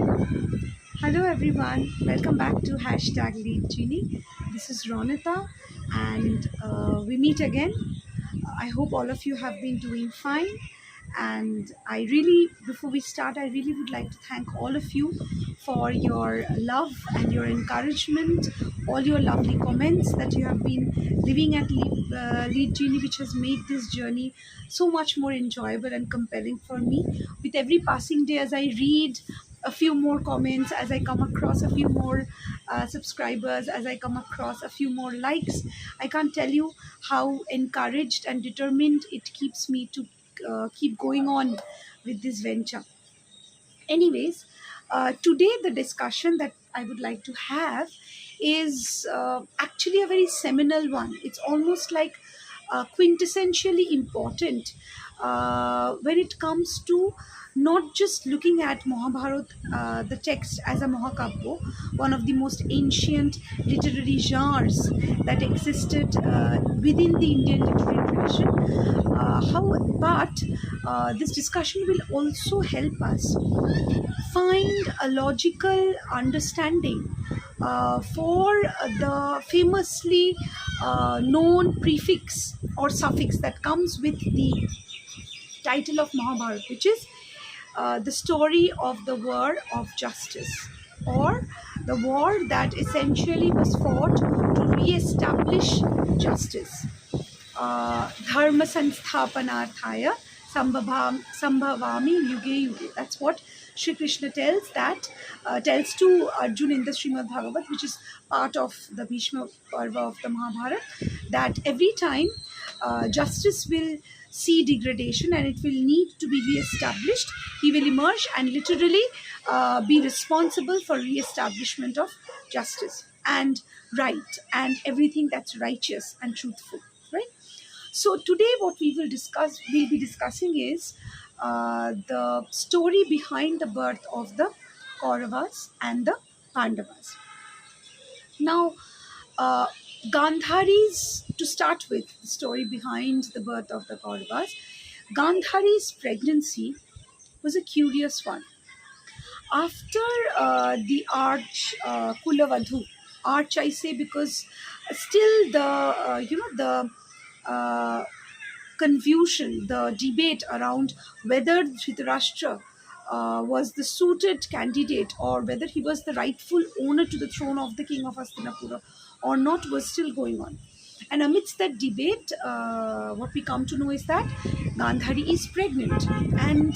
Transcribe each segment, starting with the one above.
Hello everyone, welcome back to hashtag Lead Genie. This is Ronita and we meet again. I hope all of you have been doing fine. And before we start, I really would like to thank all of you for your love and your encouragement, all your lovely comments that you have been leaving at Lead Genie, which has made this journey so much more enjoyable and compelling for me. With every passing day, as I read a few more comments, as I come across a few more subscribers, as I come across a few more likes, I can't tell you how encouraged and determined it keeps me to keep going on with this venture. Anyways, today the discussion that I would like to have is actually a very seminal one. It's almost like quintessentially important when it comes to not just looking at Mahabharata, the text, as a Mahakabya, one of the most ancient literary genres that existed within the Indian literary tradition. But this discussion will also help us find a logical understanding for the famously known prefix or suffix that comes with the title of Mahabharata, which is the story of the war of justice, or the war that essentially was fought to re-establish justice. Dharma sansthapanarthaya sambhavami yuge yuge. That's what Shri Krishna tells to Arjuna in the Srimad Bhagavat, which is part of the Bhishma Parva of the Mahabharata, that every time justice will see degradation and it will need to be re-established, he will emerge and literally be responsible for re-establishment of justice and right and everything that's righteous and truthful, right? So today what we'll be discussing is the story behind the birth of the Kauravas and the Pandavas. Now, uh, Gandhari's, to start with, the story behind the birth of the Kauravas, Gandhari's pregnancy was a curious one. After the arch Kulavadhu, arch I say because still the the confusion, the debate around whether Dhritarashtra was the suited candidate or whether he was the rightful owner to the throne of the king of Hastinapura or not was still going on. And amidst that debate, what we come to know is that Gandhari is pregnant. And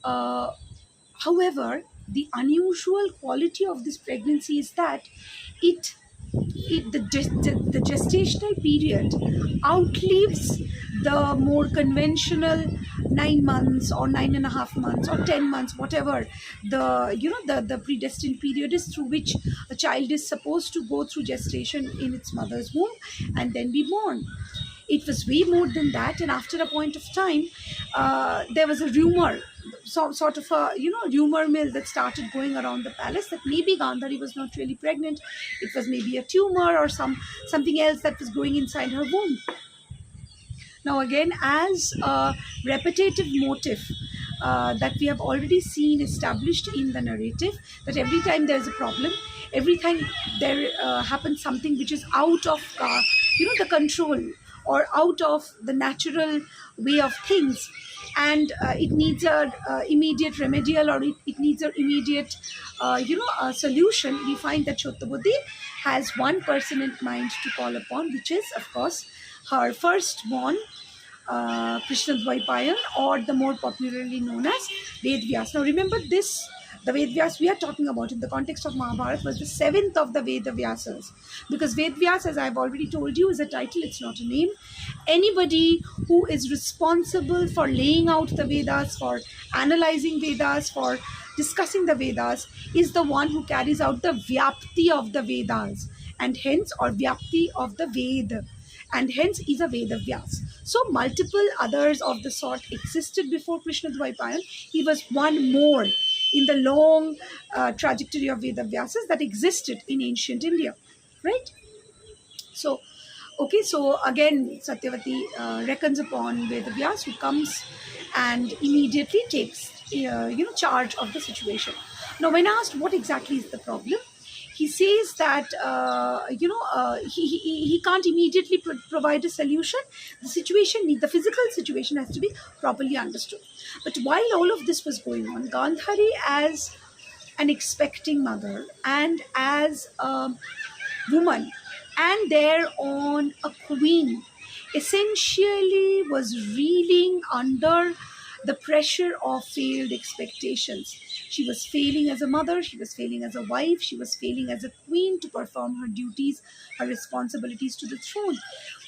uh, however, the unusual quality of this pregnancy is that it the gestational period outlives the more conventional 9 months or 9.5 months or 10 months, whatever the predestined period is through which a child is supposed to go through gestation in its mother's womb and then be born. It was way more than that, and after a point of time, there was a rumor, sort of a rumor mill that started going around the palace that maybe Gandhari was not really pregnant. It was maybe a tumor or something else that was growing inside her womb. Now again, as a repetitive motive that we have already seen established in the narrative, that every time there's a problem, every time there happens something which is out of the control or out of the natural way of things, and it needs a immediate remedial, or it needs an immediate a solution, we find that Shottabuddhi has one person in mind to call upon, which is of course her firstborn, Krishna Dvaipayan, or the more popularly known as Vedvyas. Now remember this, the Vedvyas we are talking about in the context of Mahabharata was the seventh of the Vedavyasas, because Vedvyas, as I've already told you, is a title, it's not a name. Anybody who is responsible for laying out the Vedas, for analyzing Vedas, for discussing the Vedas, is the one who carries out the Vyapti of the Vedas, and hence, or Vyapti of the Veda, and hence is a Vedavyas. So multiple others of the sort existed before Krishna Dvaipayan. He was one more in the long trajectory of Vedavyasas that existed in ancient India, right? So, okay, so again, Satyavati reckons upon Vedavyas, who comes and immediately takes charge of the situation. Now, when asked what exactly is the problem, he says that he can't immediately provide a solution. The physical situation has to be properly understood. But while all of this was going on, Gandhari, as an expecting mother and as a woman, and thereon a queen, essentially was reeling under the pressure of failed expectations. She was failing as a mother, she was failing as a wife, she was failing as a queen to perform her duties, her responsibilities to the throne.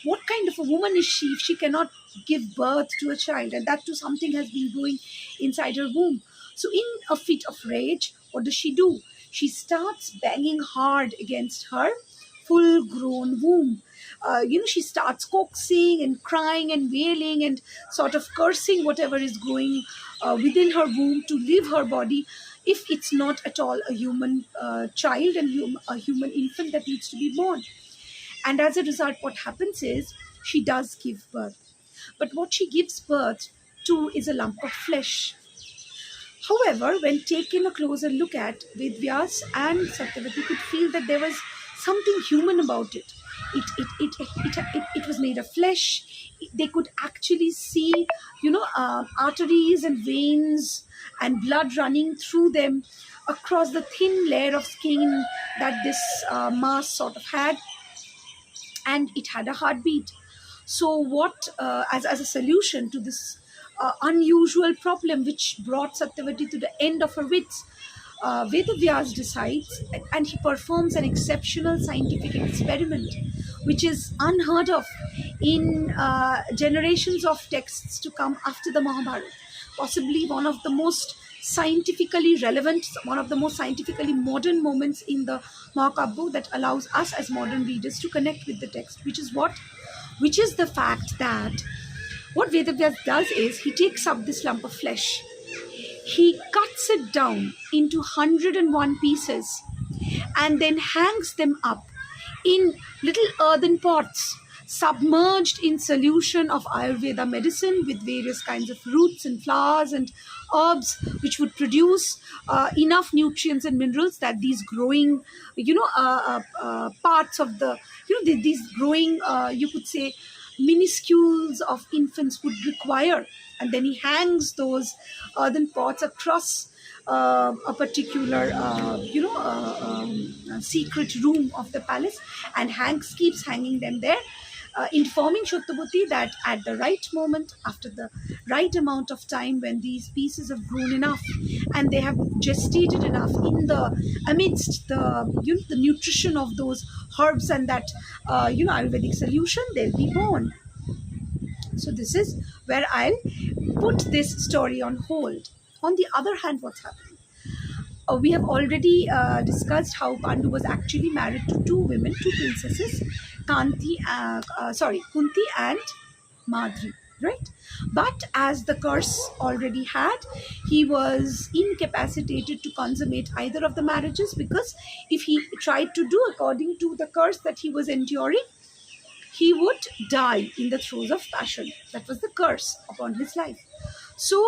What kind of a woman is she if she cannot give birth to a child, and that too something has been growing inside her womb? So, in a fit of rage, what does she do? She starts banging hard against her full grown womb. She starts coaxing and crying and wailing and sort of cursing whatever is growing within her womb to leave her body, if it's not at all a human child and a human infant that needs to be born. And as a result, what happens is she does give birth. But what she gives birth to is a lump of flesh. However, when taken a closer look at, Vedvyas and Satyavati could feel that there was something human about it. It was made of flesh. They could actually see, arteries and veins and blood running through them across the thin layer of skin that this mass sort of had, and it had a heartbeat. So, as a solution to this unusual problem, which brought Satyavati to the end of her wits, Vedavyas decides and he performs an exceptional scientific experiment, which is unheard of in generations of texts to come after the Mahabharata. Possibly one of the most scientifically relevant, one of the most scientifically modern moments in the Mahakabha that allows us as modern readers to connect with the text, which is what? Which is the fact that what Vedavyas does is he takes up this lump of flesh, he cuts it down into 101 pieces and then hangs them up in little earthen pots submerged in solution of Ayurveda medicine with various kinds of roots and flowers and herbs, which would produce enough nutrients and minerals that these growing, parts of the, these growing, you could say, minuscules of infants would require. And then he hangs those earthen pots across a particular, secret room of the palace, and keeps hanging them there, informing Shuttabuti that at the right moment, after the right amount of time, when these pieces have grown enough and they have gestated enough in the amidst the nutrition of those herbs and that Ayurvedic solution, they'll be born. So this is where I'll put this story on hold. On the other hand, what's happening? We have already discussed how Pandu was actually married to two women, two princesses, Kunti and Madri, right? But as the curse already had, he was incapacitated to consummate either of the marriages, because if he tried to do according to the curse that he was enduring, he would die in the throes of passion. That was the curse upon his life. So,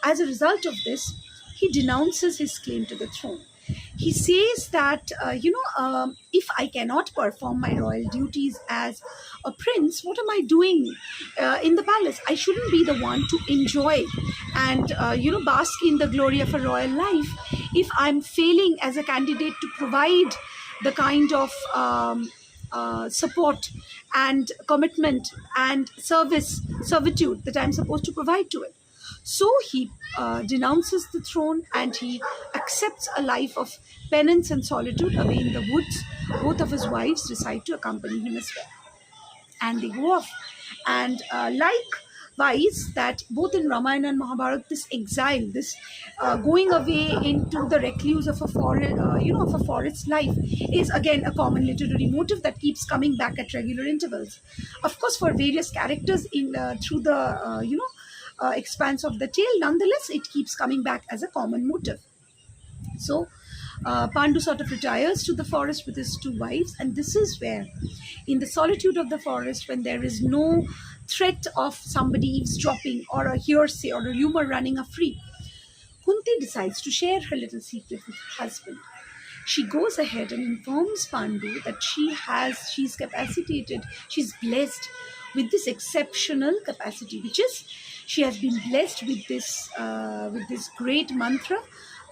as a result of this, he denounces his claim to the throne. He says that, if I cannot perform my royal duties as a prince, what am I doing in the palace? I shouldn't be the one to enjoy and, bask in the glory of a royal life if I'm failing as a candidate to provide the kind of support and commitment and servitude that I'm supposed to provide to it. So he denounces the throne and he accepts a life of penance and solitude away in the woods. Both of his wives decide to accompany him as well, and they go off. And likewise, that both in Ramayana and Mahabharata, this exile, this going away into the recluse of a forest, of a forest life, is again a common literary motive that keeps coming back at regular intervals. Of course, for various characters in through the expanse of the tale, nonetheless, it keeps coming back as a common motive. So Pandu sort of retires to the forest with his two wives, and this is where, in the solitude of the forest, when there is no threat of somebody eavesdropping or a hearsay or a rumor running free, Kunti decides to share her little secret with her husband. She goes ahead and informs Pandu that she's capacitated, she's blessed with this exceptional capacity, which is she has been blessed with this great mantra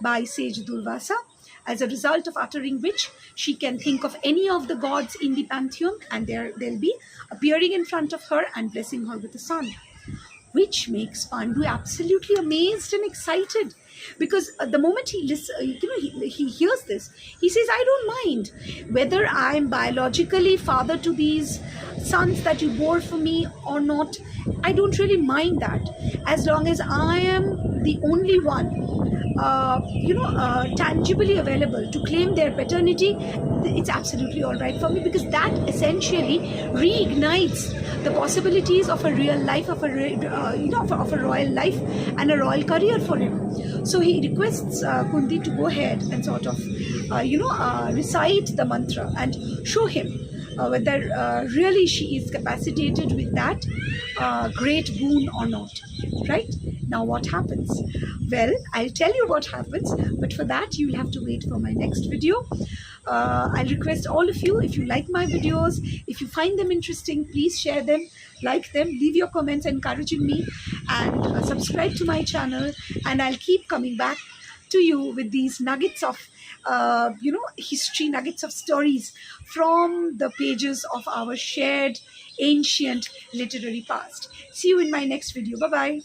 by sage Durvasa, as a result of uttering which she can think of any of the gods in the pantheon, and they'll be appearing in front of her and blessing her with the sun, which makes Pandu absolutely amazed and excited, because the moment he he hears this, he says, "I don't mind whether I'm biologically father to these sons that you bore for me or not. I don't really mind that, as long as I am the only one tangibly available to claim their paternity. It's absolutely all right for me, because that essentially reignites the possibilities of a real life, of of a royal life and a royal career for him." So he requests Kunti to go ahead and sort of recite the mantra and show him whether really she is capacitated with that great boon or not. Right? Now what happens? Well, I'll tell you what happens, but for that you'll have to wait for my next video. I'll request all of you, if you like my videos, if you find them interesting, please share them, like them, leave your comments encouraging me, and subscribe to my channel, and I'll keep coming back to you with these nuggets of history, nuggets of stories from the pages of our shared ancient literary past. See you in my next video. Bye bye.